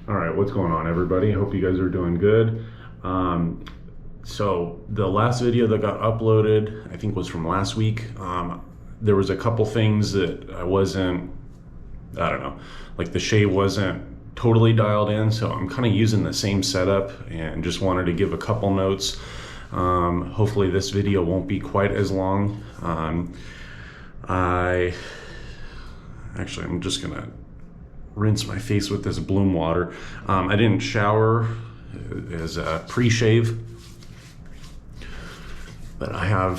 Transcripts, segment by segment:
All right, what's going on, everybody? Hope you guys are doing good. So the last video that got uploaded, I think was from last week. There was a couple things that I don't know, like the shave wasn't totally dialed in. So I'm kind of using the same setup and just wanted to give a couple notes. Hopefully this video won't be quite as long. I'm just gonna rinse my face with this Bloom water. I didn't shower as a pre-shave, but I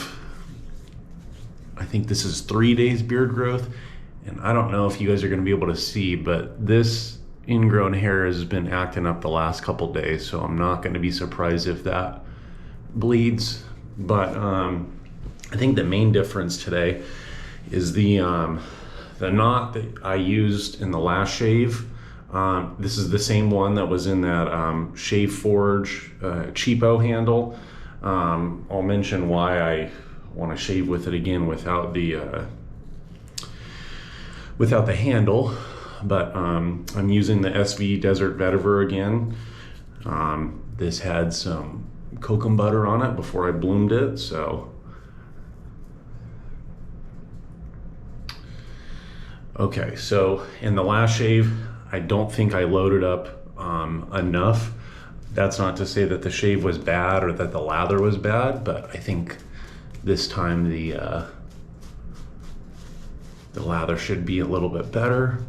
think this is 3 days beard growth, and I don't know if you guys are going to be able to see, but this ingrown hair has been acting up the last couple days, so I'm not going to be surprised if that bleeds. But I think the main difference today is the knot that I used in the last shave. This is the same one that was in that Shave Forge cheapo handle. I'll mention why I want to shave with it again without the handle, but I'm using the SV Desert Vetiver again. This had some kokum butter on it before I bloomed it, so okay, so in the last shave, I don't think I loaded up enough. That's not to say that the shave was bad or that the lather was bad, but I think this time the lather should be a little bit better.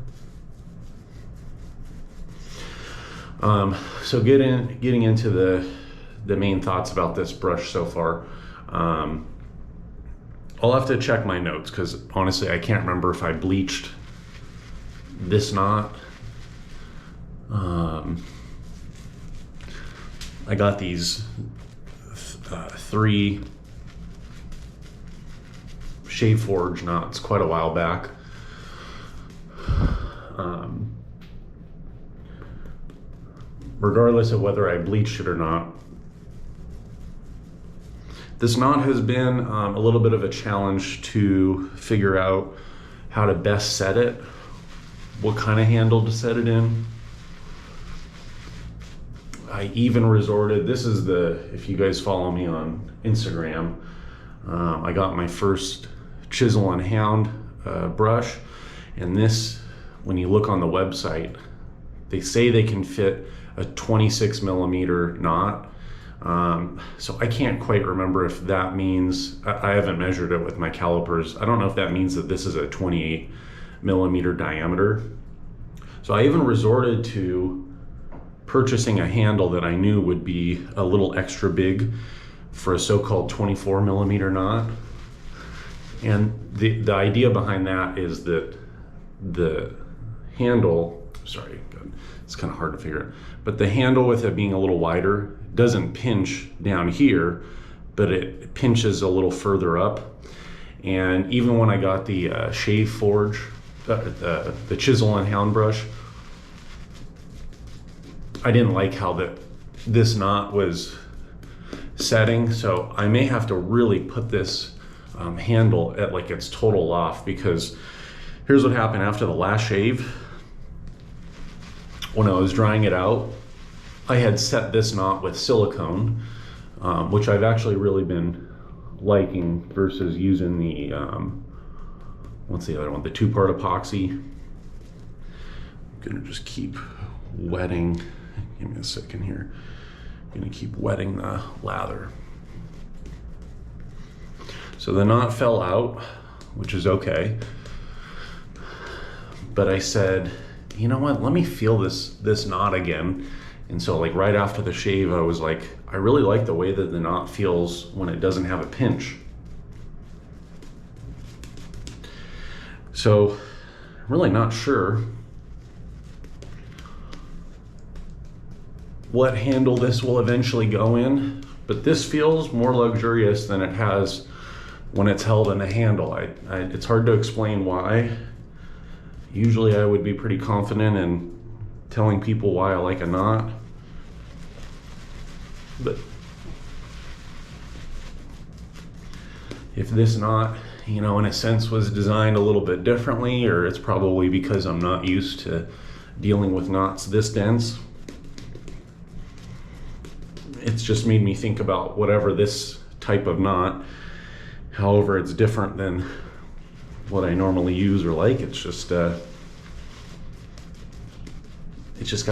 So getting into the main thoughts about this brush so far. I'll have to check my notes because honestly I can't remember if I bleached this knot. I got these 3 Shave Forge knots quite a while back. Regardless of whether I bleached it or not, this knot has been a little bit of a challenge to figure out how to best set it, what kind of handle to set it in. I even resorted, if you guys follow me on Instagram, I got my first Chisel and Hound brush, and this, when you look on the website, they say they can fit a 26 millimeter knot. So I can't quite remember if that means, I haven't measured it with my calipers. I don't know if that means that this is a 28 millimeter diameter. So I even resorted to purchasing a handle that I knew would be a little extra big for a so-called 24 millimeter knot. And the idea behind that is that the handle, it's kind of hard to figure out, but the handle with it being a little wider doesn't pinch down here, but it pinches a little further up. And even when I got the Shave Forge, the Chisel and Hound brush, I didn't like how this knot was setting, so I may have to really put this handle at like its total off, because here's what happened after the last shave. When I was drying it out, I had set this knot with silicone, which I've actually really been liking versus using the, what's the other one? The 2-part epoxy. I'm gonna just keep wetting. Give me a second here. I'm gonna keep wetting the lather. So the knot fell out, which is okay. But I said, you know what, let me feel this knot again. And so like right after the shave, I was like, I really like the way that the knot feels when it doesn't have a pinch. So I'm really not sure what handle this will eventually go in, but this feels more luxurious than it has when it's held in a handle. It's hard to explain why. Usually I would be pretty confident in telling people why I like a knot, but if this knot, you know, in a sense was designed a little bit differently, or it's probably because I'm not used to dealing with knots this dense. it's just made me think about whatever this type of knot, however it's different than what I normally use or like. It's just got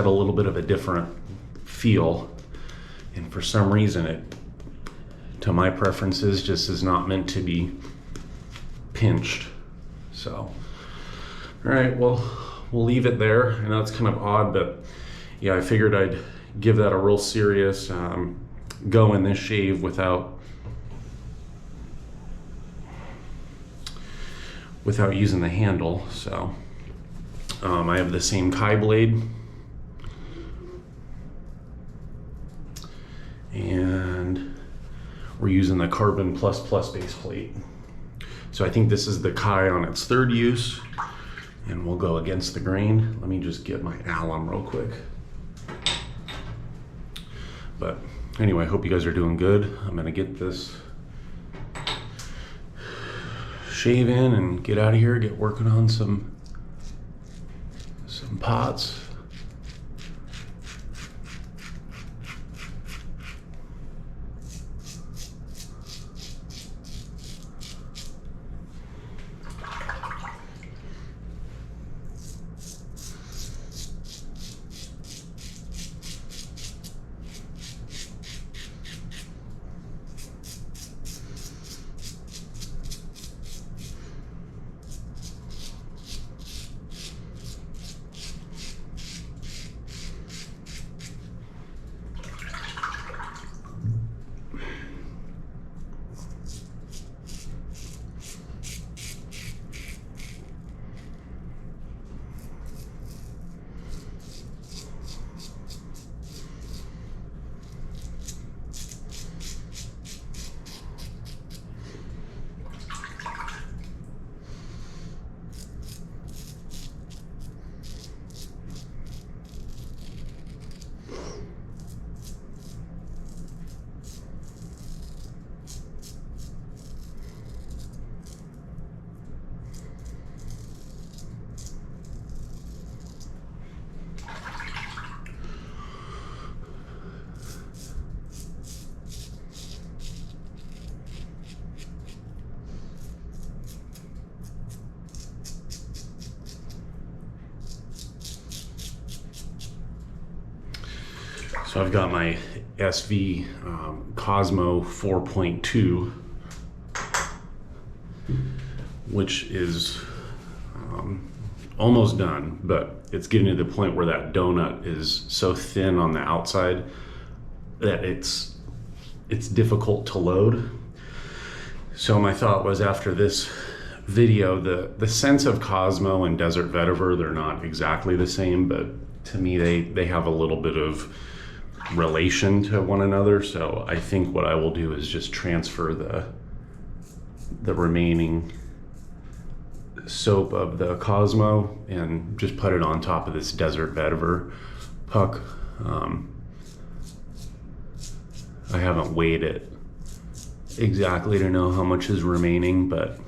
a little bit of a different feel, and for some reason it, to my preferences, just is not meant to be pinched. So, all right, well, we'll leave it there. I know it's kind of odd, but yeah, I figured I'd give that a real serious go in this shave without using the handle. So I have the same Kai blade, and we're using the Carbon Plus Plus base plate. So I think this is the Kai on its third use, and we'll go against the grain. Let me just get my alum real quick. But anyway, I hope you guys are doing good. I'm gonna get this shave in and get out of here, get working on some pots. So I've got my SV Cosmo 4.2, which is almost done, but it's getting to the point where that donut is so thin on the outside that it's difficult to load. So my thought was, after this video, the sense of Cosmo and Desert Vetiver, they're not exactly the same, but to me they have a little bit of relation to one another. So I think what I will do is just transfer the remaining soap of the Cosmo and just put it on top of this Desert Vetiver puck. I haven't weighed it exactly to know how much is remaining, but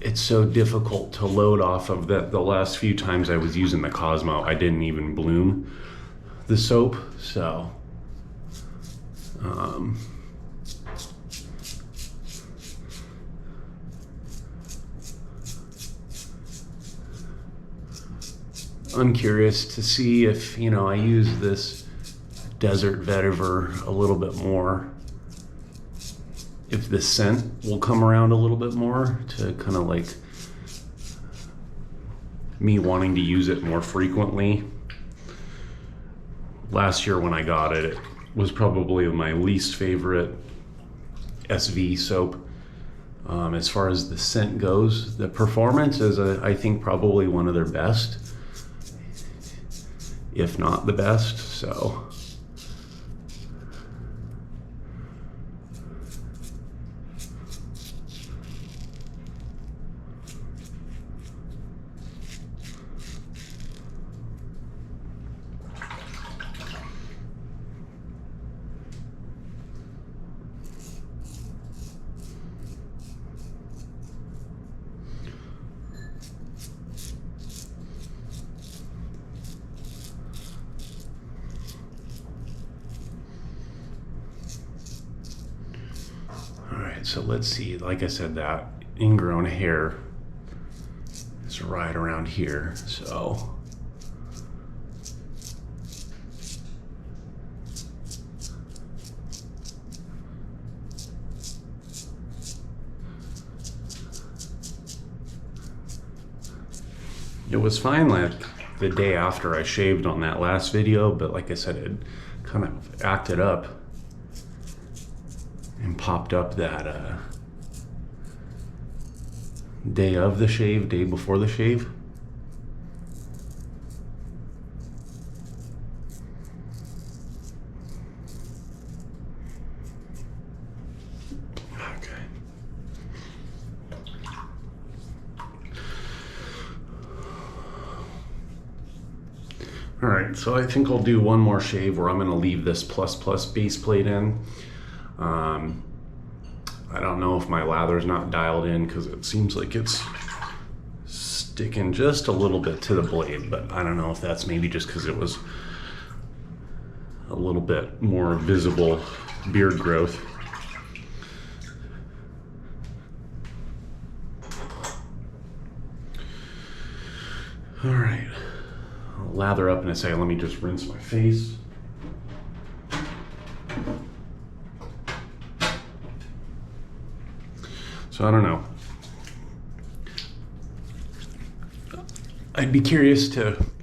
it's so difficult to load off of that. The last few times I was using the Cosmo, I didn't even bloom the soap, so I'm curious to see if, I use this Desert Vetiver a little bit more, if the scent will come around a little bit more, to kind of like me wanting to use it more frequently. Last year when I got it, it was probably my least favorite SV soap. As far as the scent goes, the performance is, I think, probably one of their best, if not the best. So So let's see, like I said, that ingrown hair is right around here. So it was fine like the day after I shaved on that last video, but like I said, it kind of acted up and popped up that day of the shave, day before the shave. Okay. All right, so I think I'll do one more shave where I'm gonna leave this plus base plate in. I don't know if my lather's not dialed in because it seems like it's sticking just a little bit to the blade, but I don't know if that's maybe just because it was a little bit more visible beard growth. All right, I'll lather up in a second. Let me just rinse my face. So I don't know. I'd be curious to